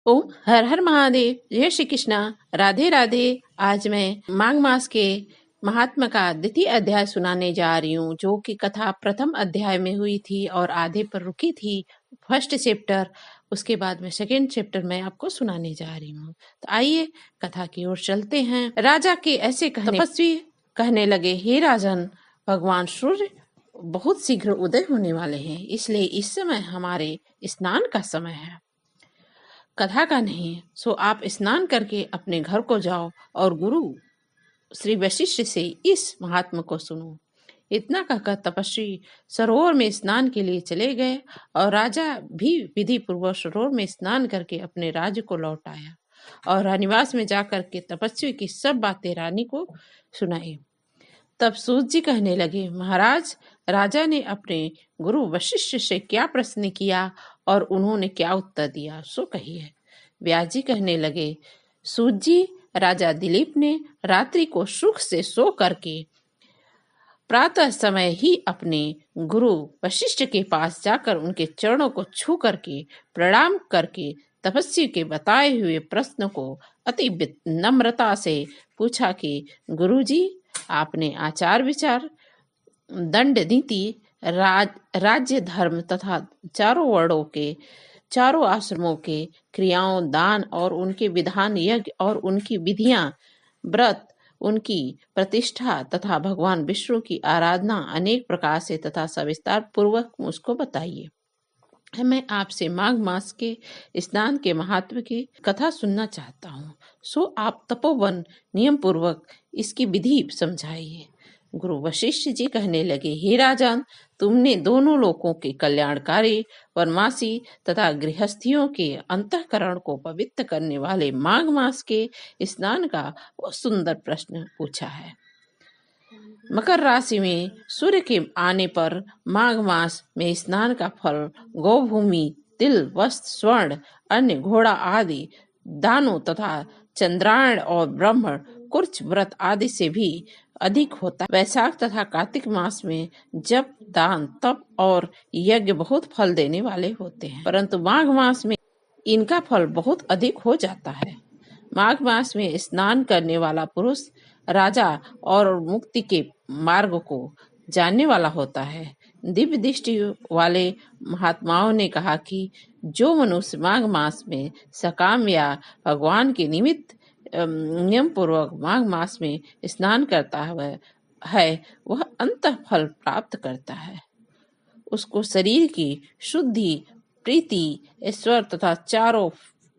ओम हर हर महादेव। जय श्री कृष्णा। राधे राधे। आज मैं माघ मास के महात्मा का द्वितीय अध्याय सुनाने जा रही हूँ, जो कि कथा प्रथम अध्याय में हुई थी और आधे पर रुकी थी, फर्स्ट चैप्टर। उसके बाद में सेकेंड चैप्टर में आपको सुनाने जा रही हूँ। तो आइए कथा की ओर चलते हैं। राजा के ऐसे तपस्वी कहने लगे, हे राजन, भगवान सूर्य बहुत शीघ्र उदय होने वाले हैं, इसलिए इस समय हमारे स्नान का समय है, कथा का नहीं। सो आप स्नान करके अपने घर को जाओ और गुरु श्री वशिष्ठ से इस महात्मा को सुनो। इतना कहकर तपस्वी सरोवर में स्नान के लिए चले गए और राजा भी विधि पूर्वक सरोवर में स्नान करके अपने राज्य को लौट आया और रानिवास में जाकर के तपस्वी की सब बातें रानी को सुनाई। तब सूत जी कहने लगे, महाराज, राजा ने अपने गुरु वशिष्ठ से क्या प्रश्न किया और उन्होंने क्या उत्तर दिया, सो कहिए। व्यास जी कहने लगे, सूत जी, राजा दिलीप ने रात्रि को सुख से सो करके प्रातः समय ही अपने गुरु वशिष्ठ के पास जाकर उनके चरणों को छू करके प्रणाम करके तपस्वी के बताए हुए प्रश्न को अति नम्रता से पूछा कि गुरुजी, आपने आचार विचार, दंड नीति, राज्य धर्म तथा चारों वर्णों के, चारों आश्रमों के क्रियाओं, दान और उनके विधान, यज्ञ और उनकी विधियां, व्रत, उनकी प्रतिष्ठा तथा भगवान विष्णु की आराधना अनेक प्रकार से तथा सविस्तार पूर्वक मुझको बताइए। मैं आपसे माघ मास के स्नान के महत्व की कथा सुनना चाहता हूँ, सो आप तपोवन नियम पूर्वक इसकी विधि समझाइए। गुरु वशिष्ठ जी कहने लगे, हे राजन, तुमने दोनों लोकों के कल्याणकारी, वनवासी तथा गृहस्थियों के अंतःकरण को पवित्र करने वाले माघ मास के स्नान का वो सुंदर प्रश्न पूछा है। मकर राशि में सूर्य के आने पर माघ मास में स्नान का फल गौभूमि, तिल, वस्त्र, स्वर्ण, अन्य, घोड़ा आदि दानों तथा चंद्रायण और ब्रह्म कुर्च व्रत आदि से भी अधिक होता है। वैशाख तथा कार्तिक मास में जप, दान, तप और यज्ञ बहुत फल देने वाले होते हैं, परंतु माघ मास में इनका फल बहुत अधिक हो जाता है। माघ मास में स्नान करने वाला पुरुष राजा और मुक्ति के मार्ग को जानने वाला होता है। दिव्य दृष्टि वाले महात्माओं ने कहा कि जो मनुष्य माघ मास में सकाम या भगवान के निमित्त नियम पूर्वक माघ मास में स्नान करता है वह अंतः फल प्राप्त करता है। उसको शरीर की शुद्धि, प्रीति, ईश्वर तथा चारों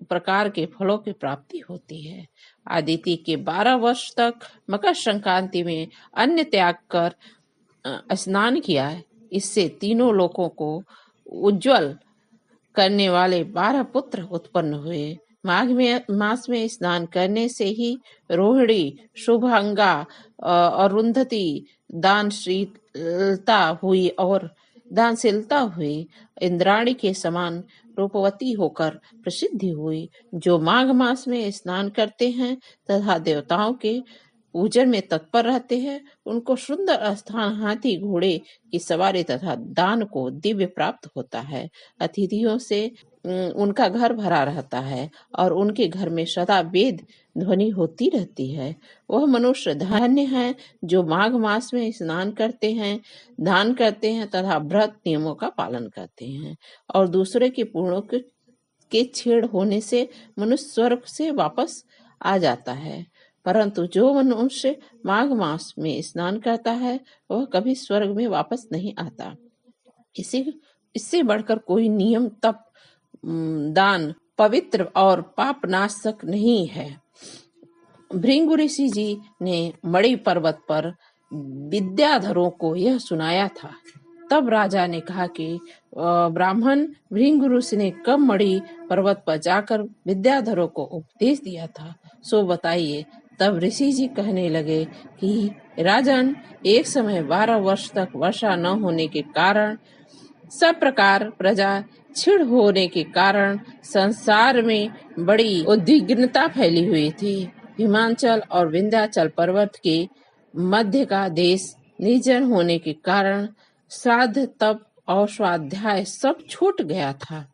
प्रकार के फलों की प्राप्ति होती है। आदित्य के 12 वर्ष तक मकर संक्रांति में अन्न त्याग कर स्नान किया है। इससे तीनों लोकों को उज्जवल करने वाले 12 पुत्र उत्पन्न हुए। माघ मास में स्नान करने से ही रोहिणी, शुभांगा, अरुंधति दानशीलता हुई, इंद्राणी के समान रूपवती होकर प्रसिद्धि हुई। जो माघ मास में स्नान करते हैं तथा देवताओं के पूजन में तत्पर रहते हैं, उनको सुंदर स्थान, हाथी, घोड़े की सवारी तथा दान को दिव्य प्राप्त होता है। अतिथियों से उनका घर भरा रहता है और उनके घर में सदा वेद ध्वनि होती रहती है। वह मनुष्य धन्य है जो माघ मास में स्नान करते हैं, दान करते हैं तथा व्रत नियमों का पालन करते हैं और दूसरे के पूर्णों के छेड़ होने से मनुष्य स्वर्ग से वापस आ जाता है। परंतु जो मनुष्य माघ मास में स्नान करता है वह कभी स्वर्ग में वापस नहीं आता। इससे बढ़कर कोई नियम, तप, दान पवित्र और पाप नाशक नहीं है। भृंगु ऋषि जी ने मणि पर्वत पर विद्याधरों को यह सुनाया था। तब राजा ने कहा कि ब्राह्मण भृंगु ऋषि ने कब मणि पर्वत पर जाकर विद्याधरों को उपदेश दिया था, सो बताइए। तब ऋषि जी कहने लगे कि राजन, एक समय 12 वर्ष तक वर्षा न होने के कारण, सब प्रकार प्रजा क्षीण होने के कारण संसार में बड़ी उद्विग्नता फैली हुई थी। हिमाचल और विंध्याचल पर्वत के मध्य का देश निर्जन होने के कारण श्राद्ध, तप और स्वाध्याय सब छूट गया था।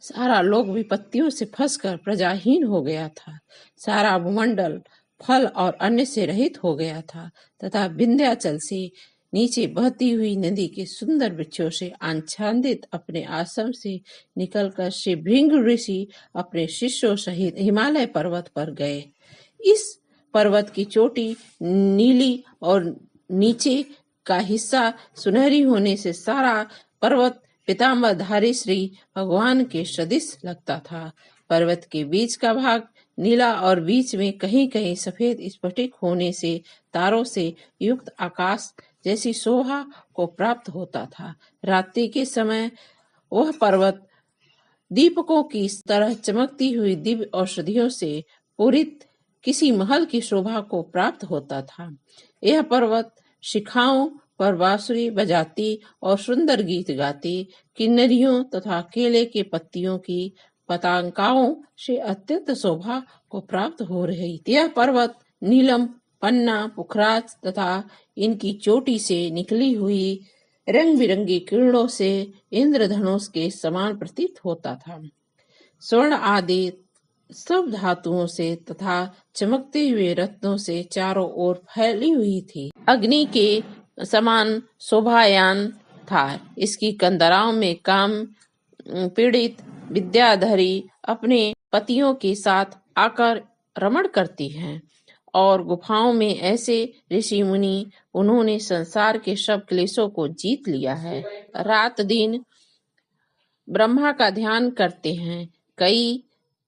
सारा लोक विपत्तियों से फंसकर प्रजाहीन हो गया था। सारा भूमंडल फल और अन्न से रहित हो गया था तथा विंध्याचल से नीचे बहती हुई नदी के सुंदर वृक्षों से आच्छादित अपने आश्रम से निकलकर श्री भृंग ऋषि अपने शिष्यों सहित हिमालय पर्वत पर गए। इस पर्वत की चोटी नीली और नीचे का हिस्सा सुनहरी होने से सारा पर्वत पीताम्बरधारी श्री भगवान के सदृश लगता था। पर्वत के बीच का भाग नीला और बीच में कहीं कहीं सफेद स्फटिक होने से तारों से युक्त आकाश जैसी शोभा को प्राप्त होता था। रात्रि के समय वह पर्वत दीपकों की तरह चमकती हुई दिव्य औषधियों से पूरित किसी महल की शोभा को प्राप्त होता था। यह पर्वत शिखाओं पर बांसुरी बजाती और सुंदर गीत गाती किन्नरियों तथा केले के पत्तियों की पताकाओं से अत्यंत शोभा को प्राप्त हो रही थी। यह पर्वत नीलम, पन्ना, पुखराज तथा इनकी चोटी से निकली हुई रंग बिरंगी किरणों से इंद्रधनुष के समान प्रतीत होता था। स्वर्ण आदि सब धातुओं से तथा चमकते हुए रत्नों से चारों ओर फैली हुई थी। अग्नि के समान शोभायान था। इसकी कंदराओं में काम पीड़ित विद्याधरी अपने पतियों के साथ आकर रमण करती हैं और गुफाओं में ऐसे ऋषि मुनि उन्होंने संसार के सब क्लेशों को जीत लिया है। रात दिन ब्रह्मा का ध्यान करते हैं। कई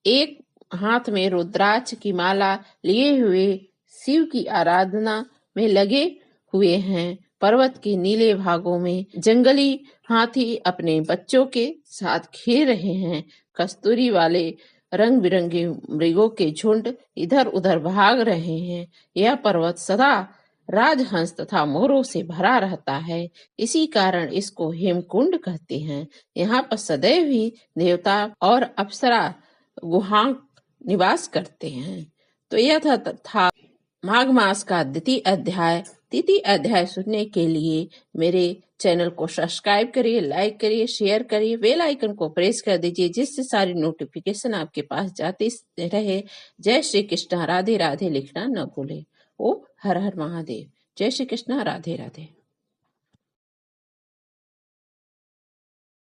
एक हाथ में रुद्राक्ष की माला लिए हुए शिव की आराधना में लगे हुए हैं। पर्वत के नीले भागों में जंगली हाथी अपने बच्चों के साथ खेल रहे हैं। कस्तूरी वाले रंग बिरंगे मृगों के झुंड इधर उधर भाग रहे हैं। यह पर्वत सदा राजहंस तथा मोरों से भरा रहता है। इसी कारण इसको हेमकुंड कहते हैं। यहाँ पर सदैव ही देवता और अप्सरा गुहा निवास करते हैं। तो यह था माघ मास का द्वितीय अध्याय। तृतीय अध्याय सुनने के लिए मेरे चैनल को सब्सक्राइब करिए, लाइक करिए, शेयर करिए, बेल आइकन को प्रेस कर दीजिए जिससे सारी नोटिफिकेशन आपके पास जाती रहे। जय श्री कृष्ण, राधे राधे लिखना न भूले। ओ हर हर महादेव। जय श्री कृष्ण, राधे राधे।